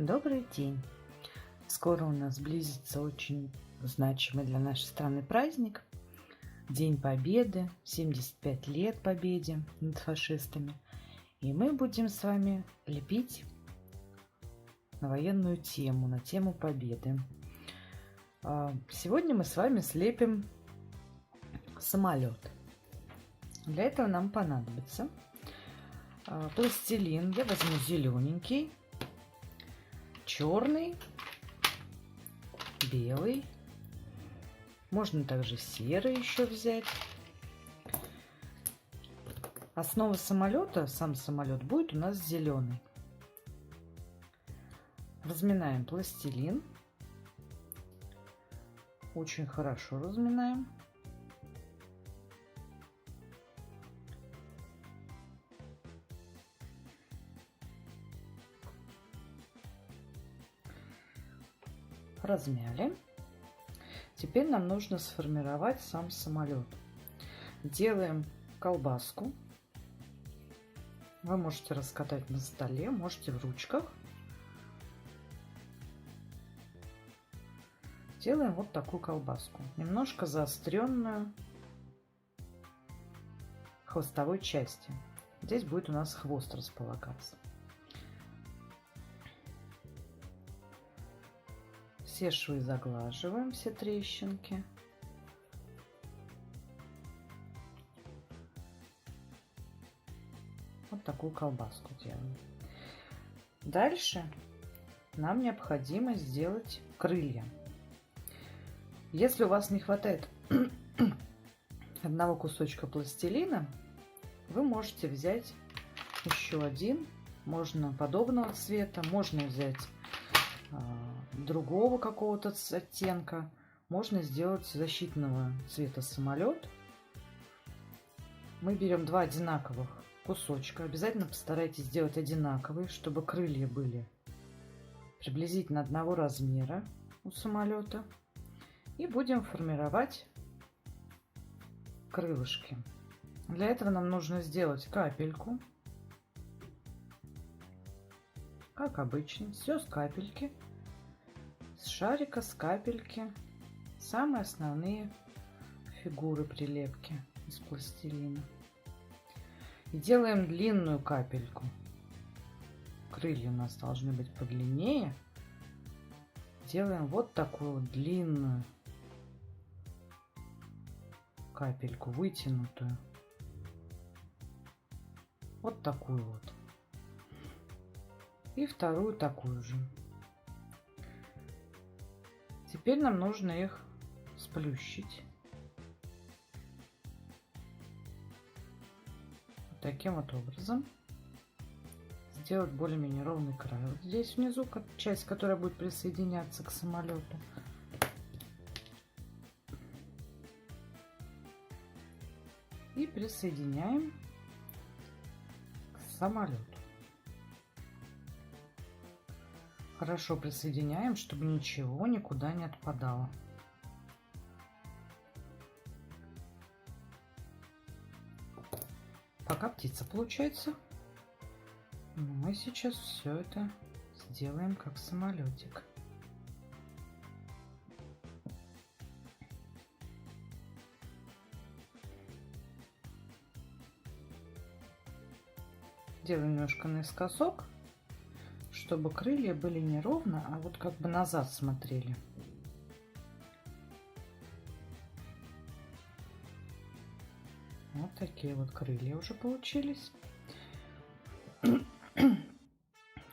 Добрый день! Скоро у нас близится очень значимый для нашей страны праздник. День Победы, 75 лет победе над фашистами. И мы будем с вами лепить на военную тему, на тему Победы. Сегодня мы с вами слепим самолет. Для этого нам понадобится пластилин. Я возьму зелененький, черный, белый. Можно также серый еще взять. Основа самолета, сам самолет, будет у нас зеленый. Разминаем пластилин. Очень хорошо разминаем. Размяли. Теперь нам нужно сформировать сам самолет. Делаем колбаску. Вы можете раскатать на столе, можете в ручках. Делаем вот такую колбаску, немножко заостренную хвостовой части. Здесь будет у нас хвост располагаться. Все швы заглаживаем, все трещинки. Вот такую колбаску делаем. Дальше нам необходимо сделать крылья. Если у вас не хватает одного кусочка пластилина, вы можете взять еще один, можно подобного цвета, можно взять другого какого-то оттенка, можно сделать защитного цвета самолет. Мы берем два одинаковых кусочка, обязательно постарайтесь сделать одинаковые, чтобы крылья были приблизительно одного размера у самолета. И будем формировать крылышки. Для этого нам нужно сделать капельку. Как обычно, все с капельки, с шарика, с капельки. Самые основные фигуры прилепки из пластилина. И делаем длинную капельку. Крылья у нас должны быть подлиннее. Делаем вот такую вот длинную капельку, вытянутую. Вот такую вот. И вторую такую же. Теперь нам нужно их сплющить. Вот таким вот образом. Сделать более-менее ровный край. Вот здесь внизу часть, которая будет присоединяться к самолету. И присоединяем к самолету. Хорошо присоединяем, чтобы ничего никуда не отпадало. Пока птица получается. Мы сейчас все это сделаем как самолетик. Делаем немножко наискосок, чтобы крылья были не ровно, а вот как бы назад смотрели. Вот такие вот крылья уже получились.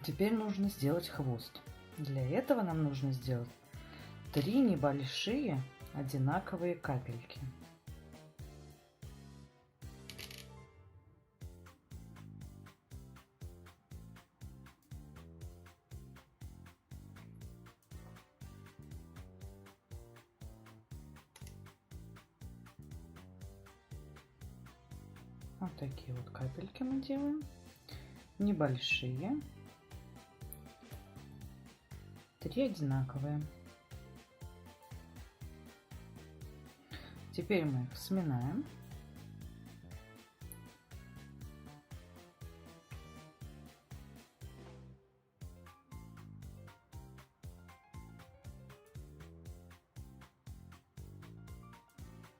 Теперь нужно сделать хвост. Для этого нам нужно сделать 3 небольшие одинаковые капельки. Вот такие вот капельки мы делаем. Небольшие. 3 одинаковые. Теперь мы их сминаем.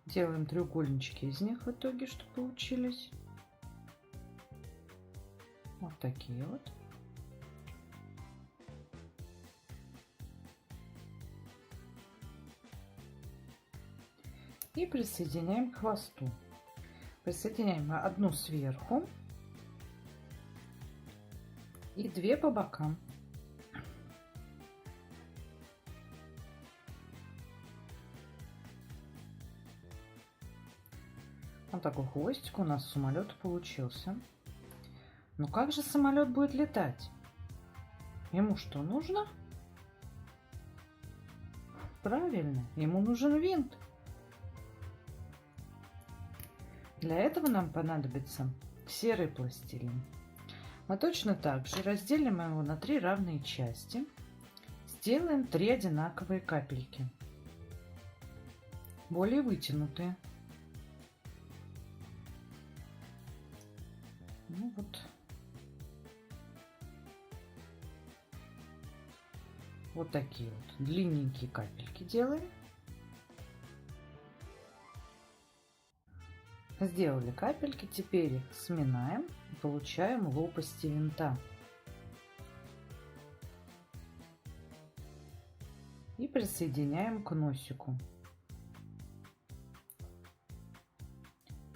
Делаем треугольнички из них в итоге, что получились. Вот такие вот. И присоединяем к хвосту. Присоединяем одну сверху и 2 по бокам. Вот такой хвостик у нас самолет получился. Но как же самолет будет летать? Ему что нужно? Правильно, ему нужен винт. Для этого нам понадобится серый пластилин. Мы точно так же разделим его на 3 равные части. Сделаем 3 одинаковые капельки, более вытянутые. Ну вот. Вот такие вот длинненькие капельки делаем. Сделали капельки, теперь их сминаем и получаем лопасти винта. И присоединяем к носику.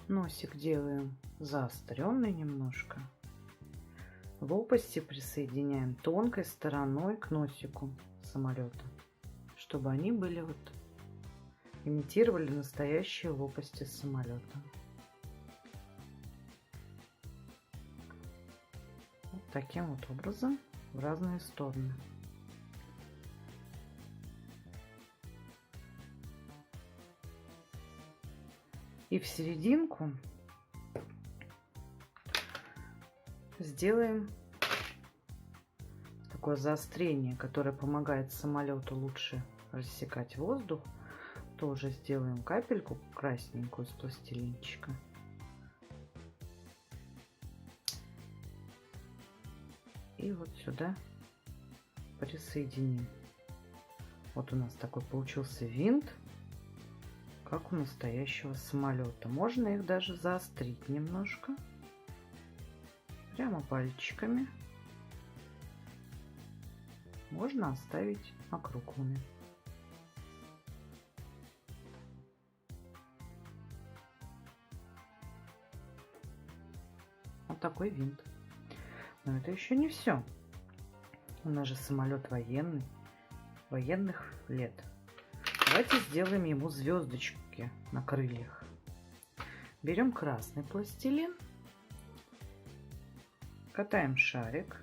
Носик делаем заостренный немножко. Лопасти присоединяем тонкой стороной к носику самолета, чтобы они были вот имитировали настоящие лопасти самолета. Вот таким вот образом в разные стороны. И в серединку сделаем такое заострение, которое помогает самолету лучше рассекать воздух. Тоже сделаем капельку красненькую с пластилинчика. И вот сюда присоединим. Вот у нас такой получился винт, как у настоящего самолета. Можно их даже заострить немножко. Прямо пальчиками. Можно оставить округлыми. Вот такой винт. Но это еще не все. У нас же самолет военный, военных лет. Давайте сделаем ему звездочки на крыльях. Берем красный пластилин, катаем шарик,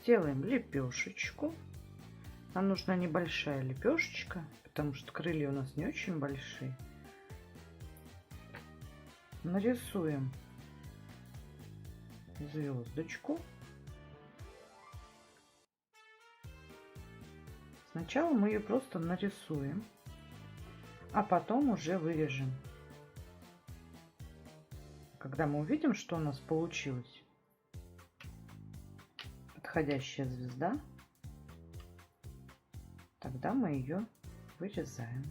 делаем лепешечку. Нам нужна небольшая лепешечка, потому что крылья у нас не очень большие. Нарисуем звездочку. Сначала мы ее просто нарисуем, а потом уже вырежем. Когда мы увидим, что у нас получилось подходящая звезда, тогда мы ее вырезаем.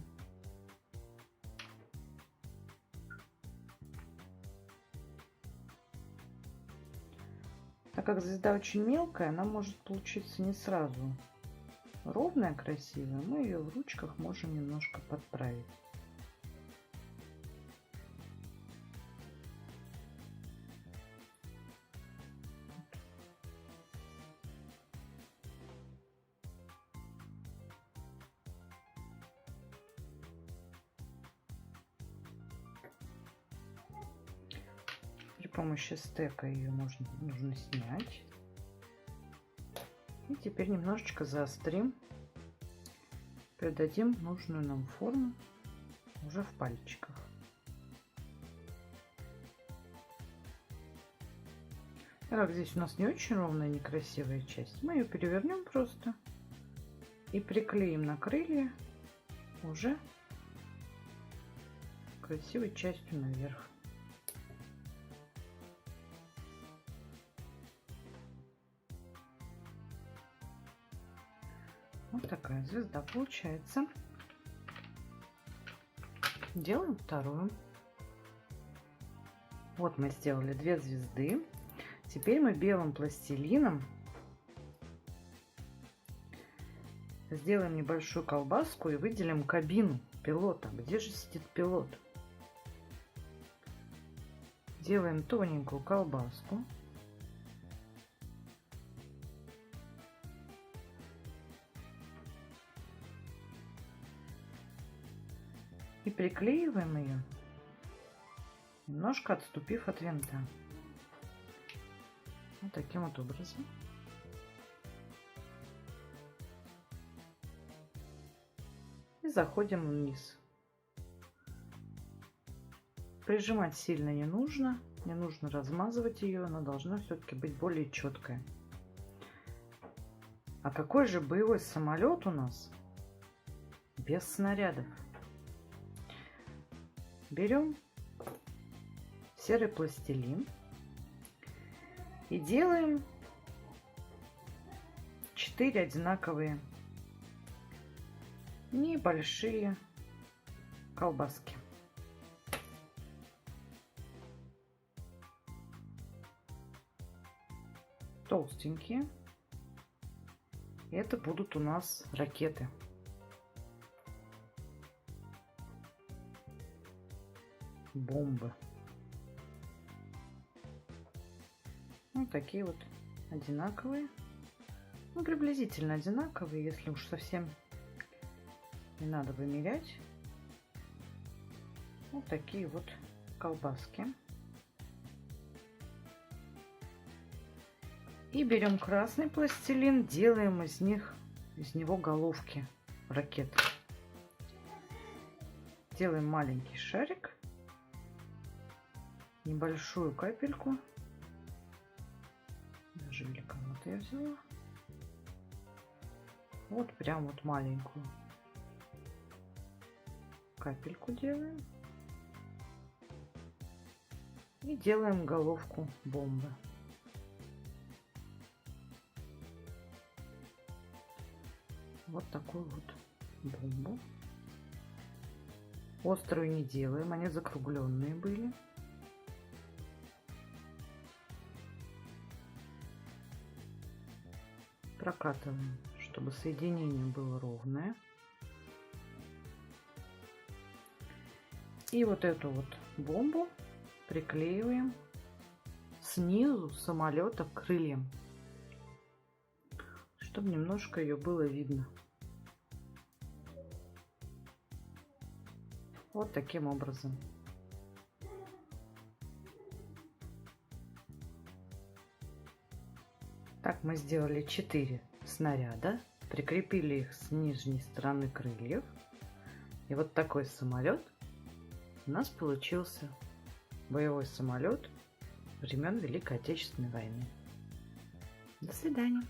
Так как звезда очень мелкая, она может получиться не сразу ровная, красивая. Мы ее в ручках можем немножко подправить. При помощи стека ее нужно снять. И теперь немножечко заострим, придадим нужную нам форму уже в пальчиках. Так как здесь у нас не очень ровная, некрасивая часть, мы ее перевернем просто и приклеим на крылья уже красивой частью наверх. Вот такая звезда получается. Делаем вторую. Вот мы сделали 2 звезды. Теперь мы белым пластилином сделаем небольшую колбаску и выделим кабину пилота. Где же сидит пилот? Делаем тоненькую колбаску. И приклеиваем ее, немножко отступив от винта. Вот таким вот образом. И заходим вниз. Прижимать сильно не нужно размазывать ее, она должна все-таки быть более четкая. А какой же боевой самолет у нас без снарядов? Берем серый пластилин и делаем 4 одинаковые небольшие колбаски. Толстенькие. Это будут у нас ракеты. Бомбы. Вот такие вот одинаковые. Ну, приблизительно одинаковые, если уж совсем не надо вымерять. Вот такие вот колбаски. И берем красный пластилин, делаем из него головки ракет. Делаем маленький шарик, небольшую капельку, даже великовато я взяла, вот прям вот маленькую капельку делаем и делаем головку бомбы. Вот такую вот бомбу. Острую не делаем, они закругленные были. Прокатываем, чтобы соединение было ровное. И вот эту вот бомбу приклеиваем снизу самолета к крыльям, чтобы немножко ее было видно. Вот таким образом. Так мы сделали 4 снаряда, прикрепили их с нижней стороны крыльев. И вот такой самолет у нас получился. Боевой самолет времен Великой Отечественной войны. До свидания.